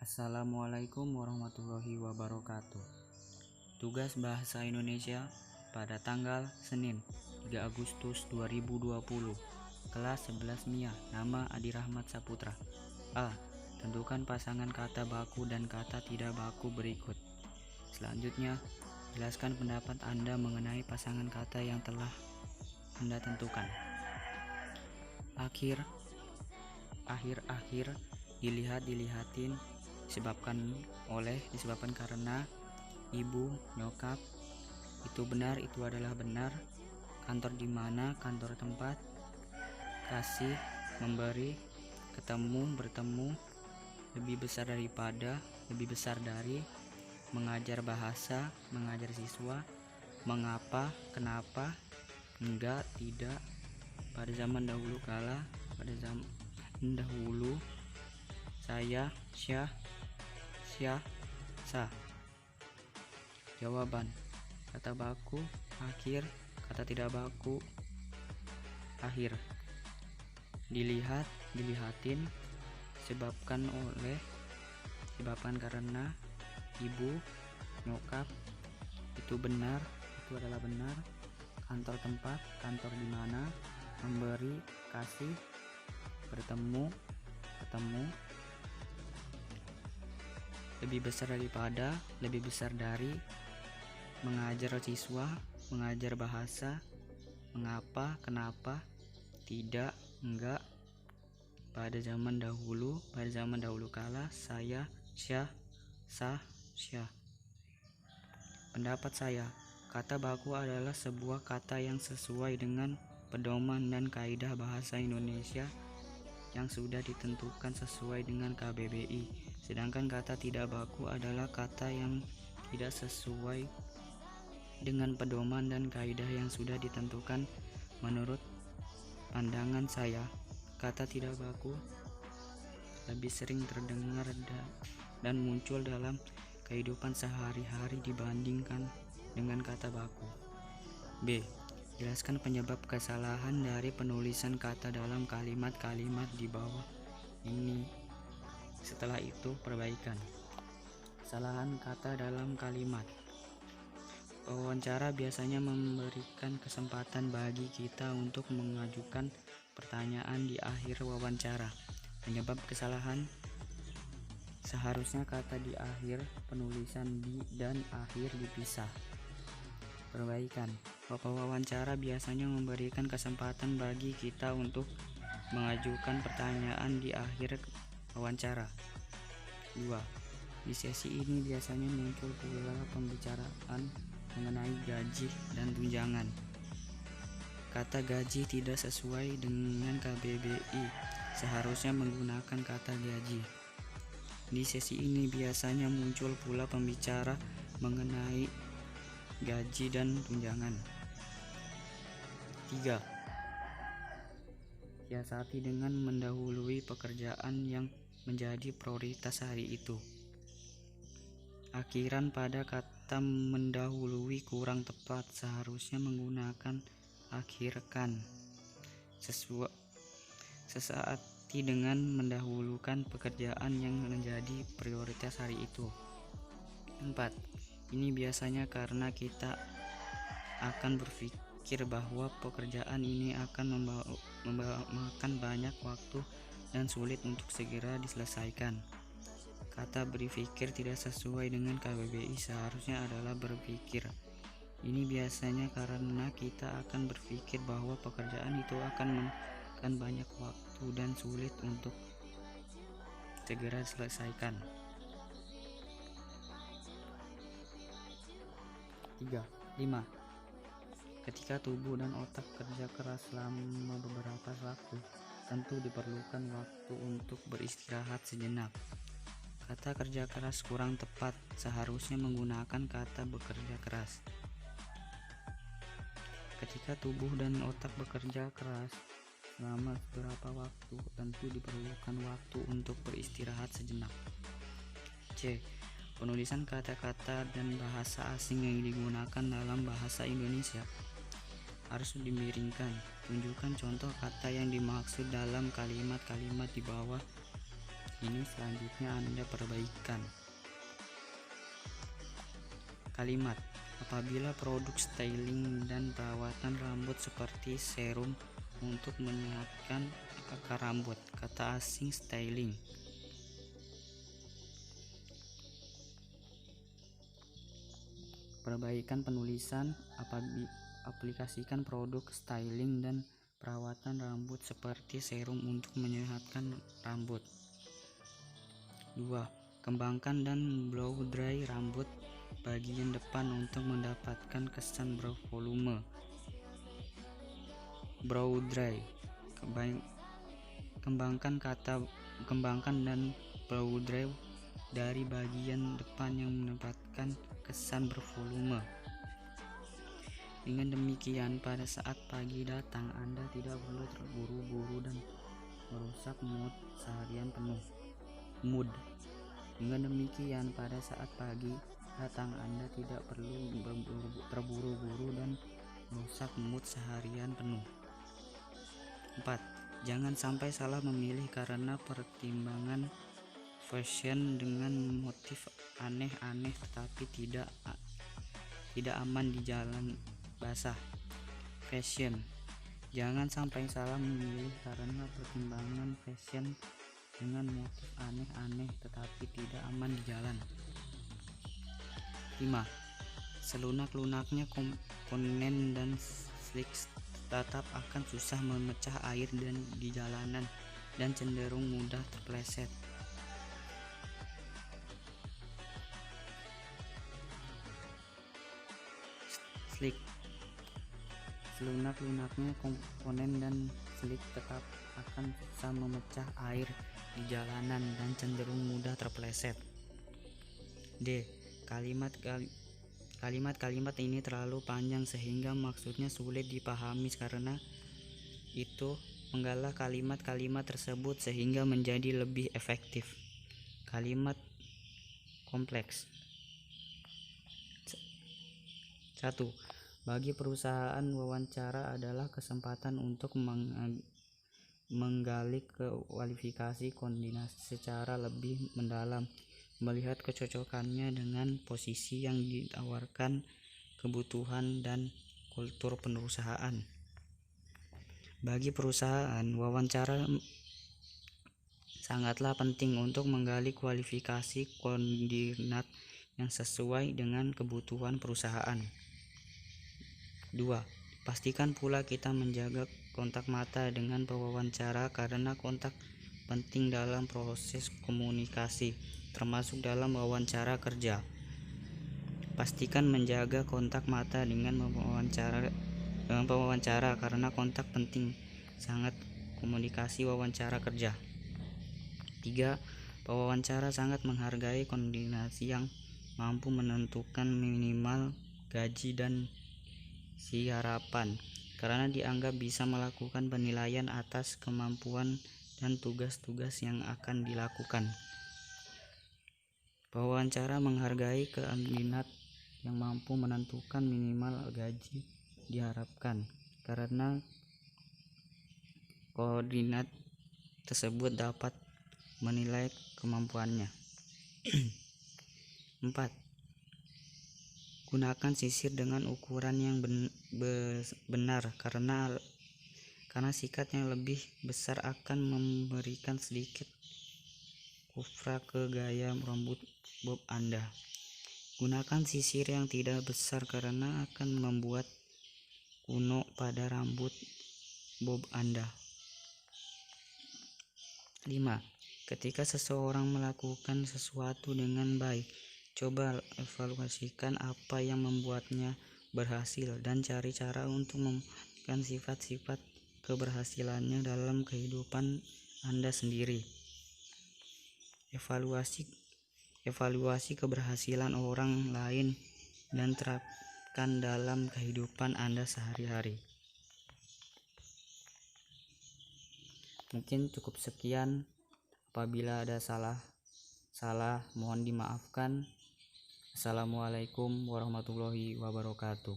Assalamualaikum warahmatullahi wabarakatuh. Tugas Bahasa Indonesia pada tanggal Senin 3 Agustus 2020. Kelas 11 MIA. Nama Adi Rahmat Saputra. A. Tentukan pasangan kata baku dan kata tidak baku berikut. Selanjutnya, jelaskan pendapat Anda mengenai pasangan kata yang telah Anda tentukan. Akhir, dilihatin, disebabkan karena, ibu, nyokap, itu benar, itu adalah benar, kantor di mana, kantor tempat, kasih, memberi, ketemu, bertemu, lebih besar daripada, lebih besar dari, mengajar bahasa, mengajar siswa, mengapa, kenapa, enggak, tidak, pada zaman dahulu kala, pada zaman dahulu, saya, syah, sah. Jawaban: kata baku, akhir, kata tidak baku, akhir. Dilihat, dilihatin, disebabkan karena, ibu, nyokap, itu benar, itu adalah benar, kantor tempat, kantor di mana, memberi, kasih, bertemu, ketemu, lebih besar daripada, lebih besar dari, mengajar siswa, mengajar bahasa, mengapa, kenapa, tidak, enggak, pada zaman dahulu kala, saya, syah, sah, syah. Pendapat saya, kata baku adalah sebuah kata yang sesuai dengan pedoman dan kaidah bahasa Indonesia yang sudah ditentukan sesuai dengan KBBI. Sedangkan kata tidak baku adalah kata yang tidak sesuai dengan pedoman dan kaidah yang sudah ditentukan. Menurut pandangan saya, kata tidak baku lebih sering terdengar dan muncul dalam kehidupan sehari-hari dibandingkan dengan kata baku. B. Jelaskan penyebab kesalahan dari penulisan kata dalam kalimat-kalimat di bawah ini. Setelah itu, perbaikan. Kesalahan kata dalam kalimat. Wawancara biasanya memberikan kesempatan bagi kita untuk mengajukan pertanyaan di akhir wawancara. Penyebab kesalahan: seharusnya kata di akhir penulisan di dan akhir dipisah. Perbaikan. Wawancara biasanya memberikan kesempatan bagi kita untuk mengajukan pertanyaan di akhir wawancara. 2. Di sesi ini biasanya muncul pula pembicaraan mengenai gaji dan tunjangan. Kata gaji tidak sesuai dengan KBBI, seharusnya menggunakan kata gaji. Di sesi ini biasanya muncul pula pembicara mengenai gaji dan tunjangan. 3. Siasati dengan mendahului pekerjaan yang menjadi prioritas hari itu. Akhiran pada kata mendahului kurang tepat, seharusnya menggunakan akhirkan. Sesaati dengan mendahulukan pekerjaan yang menjadi prioritas hari itu. 4. Ini biasanya karena kita akan berpikir bahwa pekerjaan ini akan memakan banyak waktu dan sulit untuk segera diselesaikan. Kata berpikir tidak sesuai dengan KBBI, seharusnya adalah berpikir. Ini biasanya karena kita akan berpikir bahwa pekerjaan itu akan memakan banyak waktu dan sulit untuk segera diselesaikan. 5. Ketika tubuh dan otak kerja keras selama beberapa waktu, tentu diperlukan waktu untuk beristirahat sejenak. Kata kerja keras kurang tepat, seharusnya menggunakan kata bekerja keras. Ketika tubuh dan otak bekerja keras selama beberapa waktu, tentu diperlukan waktu untuk beristirahat sejenak. C. Penulisan kata-kata dan bahasa asing yang digunakan dalam bahasa Indonesia harus dimiringkan. Tunjukkan contoh kata yang dimaksud dalam kalimat-kalimat di bawah Ini selanjutnya Anda perbaikan. Kalimat: apabila produk styling dan perawatan rambut seperti serum untuk menyehatkan akar rambut. Kata asing styling. Perbaikan penulisan: aplikasikan produk styling dan perawatan rambut seperti serum untuk menyehatkan rambut. 2. Kembangkan dan blow dry rambut bagian depan untuk mendapatkan kesan bervolume. Blow dry. Kembangkan dan blow dry dari bagian depan yang mendapatkan kesan bervolume. Dengan demikian, pada saat pagi datang, Anda tidak perlu terburu-buru dan merusak mood seharian penuh. Dengan demikian, pada saat pagi datang, Anda tidak perlu terburu-buru dan merusak mood seharian penuh. 4. Jangan sampai salah memilih karena pertimbangan fashion dengan motif aneh-aneh tetapi tidak aman di jalan basah. Fashion. Jangan sampai salah memilih karena pertimbangan fashion dengan motif aneh-aneh tetapi tidak aman di jalan. 5. Selunak-lunaknya komponen dan slicks tetap akan susah memecah air di jalanan dan cenderung mudah terpeleset. Slick. Selunak-lunaknya komponen dan slick tetap akan susah memecah air di jalanan dan cenderung mudah terpeleset. D. Kalimat-kalimat ini terlalu panjang sehingga maksudnya sulit dipahami, karena itu menggalah kalimat-kalimat tersebut sehingga menjadi lebih efektif. Kalimat kompleks. 1. Bagi perusahaan, wawancara adalah kesempatan untuk menggali kualifikasi koordinasi secara lebih mendalam, melihat kecocokannya dengan posisi yang ditawarkan, kebutuhan dan kultur perusahaan. Bagi perusahaan, wawancara sangatlah penting untuk menggali kualifikasi koordinat yang sesuai dengan kebutuhan perusahaan. 2. Pastikan pula kita menjaga kontak mata dengan pewawancara, karena kontak penting dalam proses komunikasi, termasuk dalam wawancara kerja. Pastikan menjaga kontak mata dengan pewawancara karena kontak penting sangat komunikasi wawancara kerja. 3. Pewawancara sangat menghargai koordinasi yang mampu menentukan minimal gaji dan si harapan, karena dianggap bisa melakukan penilaian atas kemampuan dan tugas-tugas yang akan dilakukan. Pewawancara menghargai koordinat yang mampu menentukan minimal gaji diharapkan, karena koordinat tersebut dapat menilai kemampuannya. 4. Gunakan sisir dengan ukuran yang benar, karena sikat yang lebih besar akan memberikan sedikit kufra ke gaya rambut bob Anda. Gunakan sisir yang tidak besar karena akan membuat kuno pada rambut bob Anda. 5. Ketika seseorang melakukan sesuatu dengan baik, coba evaluasikan apa yang membuatnya berhasil dan cari cara untuk memanfaatkan sifat-sifat keberhasilannya dalam kehidupan Anda sendiri. Evaluasi keberhasilan orang lain dan terapkan dalam kehidupan Anda sehari-hari. Mungkin cukup sekian. Apabila ada salah mohon dimaafkan. Assalamualaikum warahmatullahi wabarakatuh.